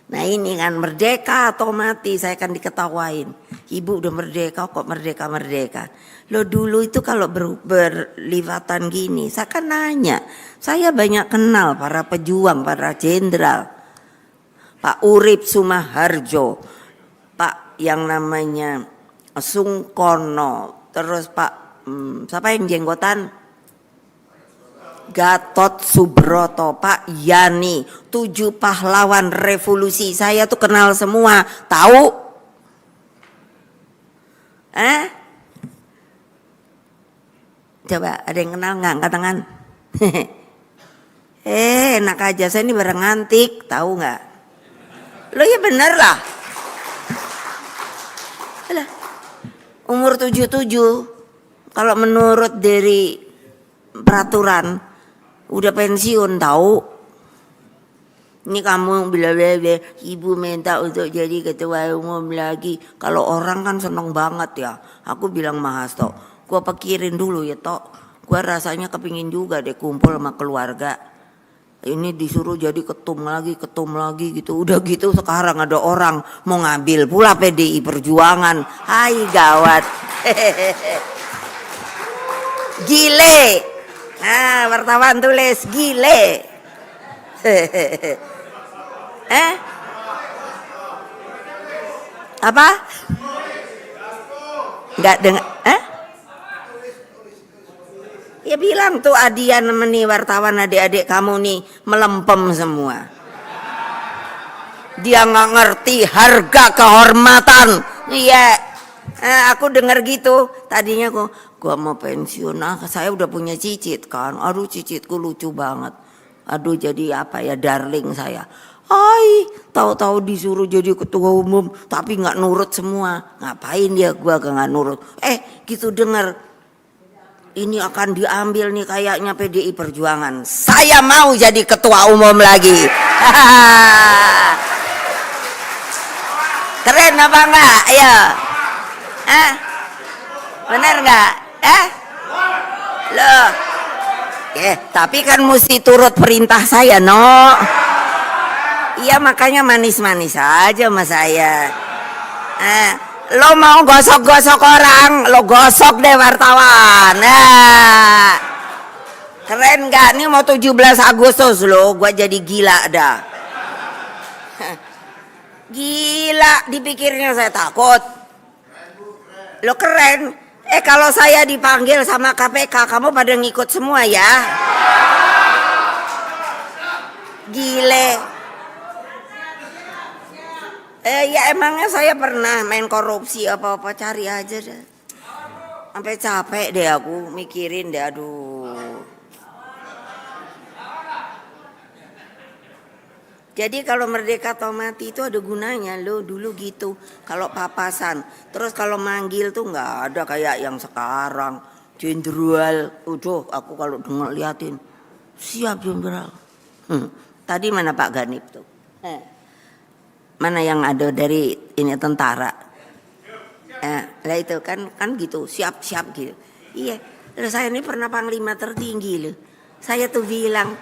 Nah ini kan merdeka atau mati, saya kan diketawain. Ibu udah merdeka kok merdeka. Lo dulu itu kalau berlivatan gini, saya kan nanya. Saya banyak kenal para pejuang, para jenderal. Pak Urip Sumaharjo, Pak yang namanya Sungkono, terus Pak siapa yang jenggotan? Gatot Subroto, Pak Yani, 7 pahlawan revolusi, saya tuh kenal semua, tahu? Coba ada yang kenal nggak? Angkat tangan. Enak aja, saya ini barang antik, tahu nggak? Lo ya bener lah. Alah, umur 77, kalau menurut dari peraturan udah pensiun tahu. Ini kamu bilang ibu minta untuk jadi ketua umum lagi. Kalau orang kan seneng banget ya. Aku bilang Mahasto, gua pikirin dulu ya Tok. Gua rasanya kepingin juga deh kumpul sama keluarga. Ini disuruh jadi ketum lagi gitu. Udah gitu sekarang ada orang mau ngambil pula PDI Perjuangan. Hai gawat. Gile. Nah, wartawan tulis gile. Apa? Enggak dengar. Ya bilang tuh Adian nih wartawan adik-adik kamu nih melempem semua. Dia nggak ngerti harga kehormatan. Iya. Aku dengar gitu. Tadinya gua mau pensiun. Saya udah punya cicit kan. Aduh cicitku lucu banget. Aduh jadi apa ya darling saya. Tahu-tahu disuruh jadi ketua umum tapi nggak nurut semua. Ngapain dia gua nggak nurut? Gitu dengar. Ini akan diambil nih kayaknya PDI Perjuangan. Saya mau jadi ketua umum lagi. Keren apa enggak? Ayo. Bener enggak? Loh. Tapi kan mesti turut perintah saya, no. Iya makanya manis-manis aja sama saya. Lo mau gosok-gosok orang, lo gosok deh wartawan. Keren gak? Nih mau 17 Agustus lo, gua jadi gila dah. Gila, dipikirnya saya takut. Lo keren. Kalau saya dipanggil sama KPK, kamu pada ngikut semua ya? Gile. Ya emangnya saya pernah main korupsi apa-apa, cari aja deh. Sampai capek deh aku mikirin deh, aduh. Jadi kalau merdeka atau mati itu ada gunanya lo dulu gitu. Kalau papasan, terus kalau manggil tuh nggak ada kayak yang sekarang. Jenderal, aku kalau dengar liatin, siap jenderal. Tadi mana Pak Ganip tuh? Mana yang ada dari ini tentara? Lah itu kan gitu, siap gitu. Iya, terus saya ini pernah panglima tertinggi loh. Saya tuh bilang,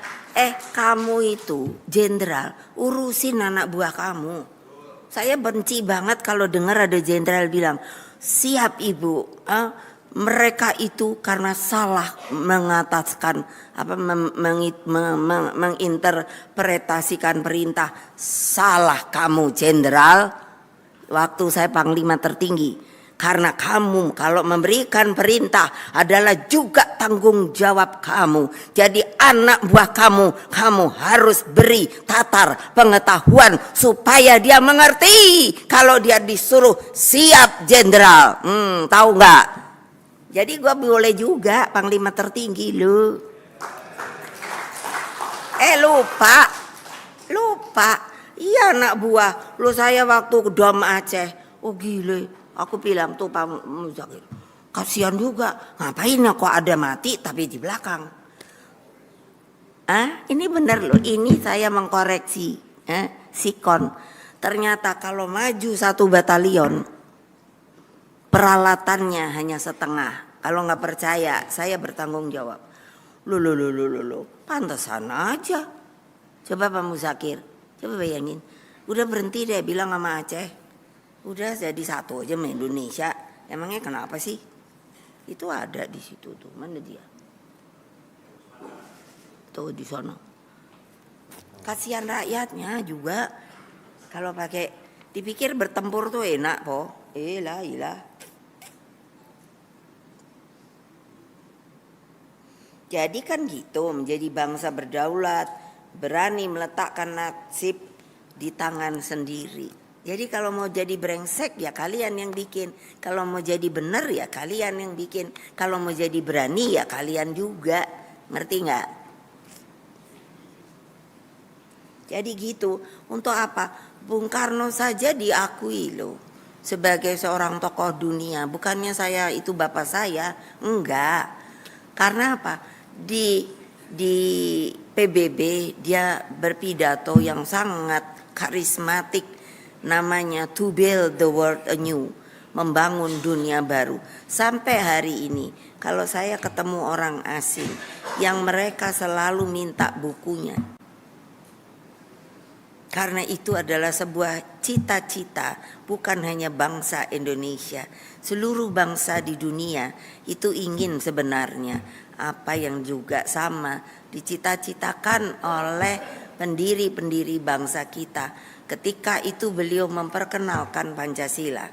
kamu itu jenderal, urusin anak buah kamu. Saya benci banget kalau dengar ada jenderal bilang, siap ibu. Mereka itu karena salah mengataskan menginterpretasikan perintah. Salah kamu jenderal. Waktu saya panglima tertinggi, karena kamu kalau memberikan perintah adalah juga tanggung jawab kamu. Jadi anak buah kamu harus beri tatar pengetahuan supaya dia mengerti kalau dia disuruh siap jenderal. Tahu nggak? Jadi gue boleh juga panglima tertinggi lu. Lupa. Iya anak buah. Lu saya waktu ke Dom Aceh. Oh gile. Aku bilang tuh Pak Muzakir. Kasihan juga. Ngapain kok ada mati tapi di belakang. Ini bener loh. Ini saya mengkoreksi. Sikon. Ternyata kalau maju 1 batalion. Peralatannya hanya setengah. Kalau nggak percaya, saya bertanggung jawab. Pantesan aja. Coba Pak Muzakir, coba bayangin. Udah berhenti deh bilang sama Aceh. Udah jadi satu aja sama Indonesia. Emangnya kenapa sih? Itu ada di situ tuh. Mana dia? Tuh di sana. Kasihan rakyatnya juga. Kalau pakai dipikir bertempur tuh enak po. Ilah. Jadi kan gitu, menjadi bangsa berdaulat, berani meletakkan nasib di tangan sendiri. Jadi kalau mau jadi brengsek ya kalian yang bikin. Kalau mau jadi bener ya kalian yang bikin. Kalau mau jadi berani ya kalian juga. Ngerti nggak? Jadi gitu. Untuk apa? Bung Karno saja diakui loh sebagai seorang tokoh dunia. Bukannya saya itu bapak saya, enggak. Karena apa? Di PBB dia berpidato yang sangat karismatik, namanya to build the world anew, membangun dunia baru. Sampai hari ini kalau saya ketemu orang asing yang mereka selalu minta bukunya, karena itu adalah sebuah cita-cita bukan hanya bangsa Indonesia, seluruh bangsa di dunia itu ingin sebenarnya apa yang juga sama dicita-citakan oleh pendiri-pendiri bangsa kita. Ketika itu beliau memperkenalkan Pancasila.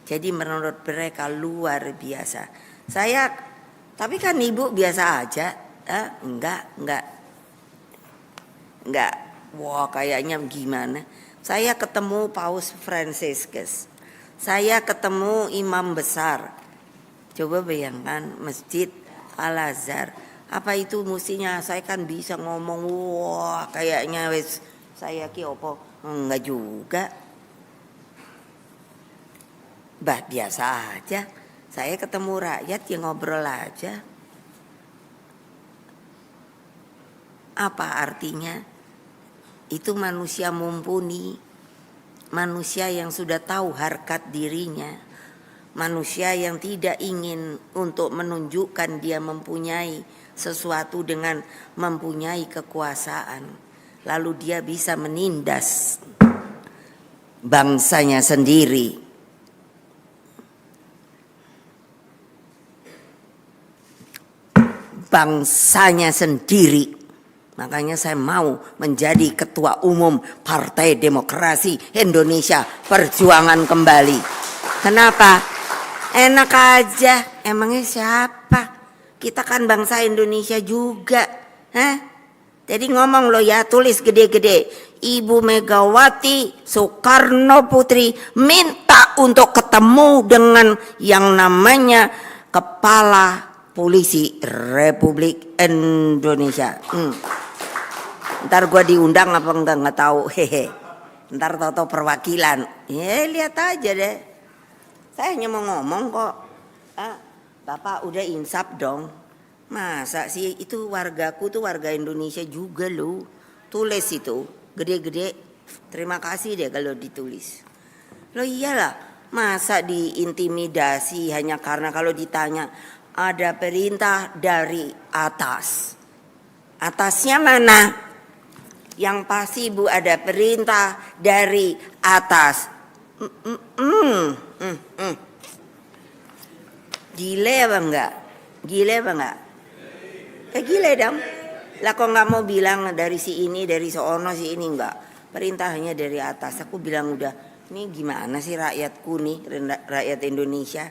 Jadi menurut mereka luar biasa. Tapi kan ibu biasa aja. Enggak. Wah kayaknya gimana. Saya ketemu Paus Fransiskus. Saya ketemu imam besar. Coba bayangkan Masjid Al-Azhar. Apa itu mestinya saya kan bisa ngomong wah kayaknya wes saya ki opo. Enggak juga. Biasa aja. Saya ketemu rakyat yang ngobrol aja. Apa artinya? Itu manusia mumpuni. Manusia yang sudah tahu harkat dirinya. Manusia yang tidak ingin untuk menunjukkan dia mempunyai sesuatu dengan mempunyai kekuasaan. Lalu dia bisa menindas bangsanya sendiri. Bangsanya sendiri. Makanya saya mau menjadi ketua umum Partai Demokrasi Indonesia Perjuangan kembali. Kenapa? Enak aja. Emangnya siapa? Kita kan bangsa Indonesia juga. Jadi ngomong lo ya, tulis gede-gede. Ibu Megawati Soekarno Putri minta untuk ketemu dengan yang namanya Kepala Polisi Republik Indonesia. Ntar gua diundang apa enggak tahu. Ntar tahu perwakilan. Ya lihat aja deh. Saya hanya mau ngomong kok. Bapak udah insaf dong. Masa sih itu wargaku tuh warga Indonesia juga loh. Tulis itu gede-gede. Terima kasih deh kalau ditulis. Loh iyalah. Masa diintimidasi hanya karena kalau ditanya ada perintah dari atas. Atasnya mana? Yang pasti Bu ada perintah dari atas. Gile apa enggak? Gile apa enggak? Gile dong. Lah kok nggak mau bilang dari si ini, dari seono si ini enggak? Perintahnya dari atas. Aku bilang udah, ini gimana sih rakyatku nih, rakyat Indonesia?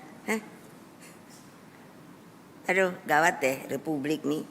Aduh, gawat deh Republik nih.